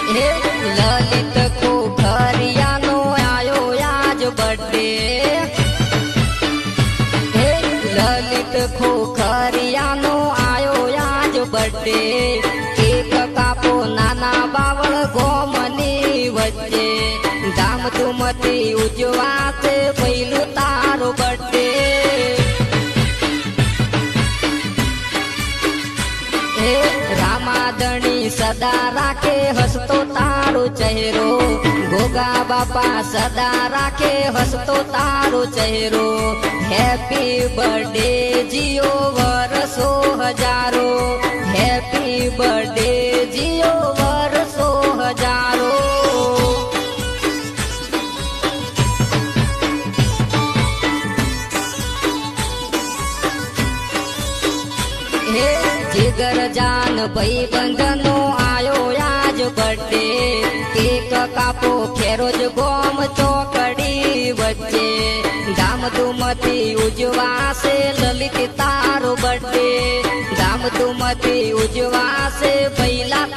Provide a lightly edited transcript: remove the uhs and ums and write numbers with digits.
હે લલિત ખોખરિયાનો આયો આજ બર્થડે હે લલિત ખોખરિયાનો આયો આજ બર્થડે કેક કાપો નાના બાવળ ગોમની વચ્ચે ધામધૂમથી ઉજવાશે પહેલું તારો બર્થડે હે રામાધણી સદા રાખે હસતો તારો ચહેરો ગોગા બાપા સદા રાખે હસતો તારો ચહેરો હેપી બર્થડે જીઓ વરસો હજારો હેપી બર્થડે જીઓ વરસો હજારો હે જીગર જાન ભાઈ બંધનો આયો આજ બર્થડે કેક કાપો ખેરોજ ગોમ ચોકડી વચ્ચે ધામધૂમથી ઉજવાશે લલિત તારો બર્થડે ધામધૂમથી ઉજવાશે પહેલા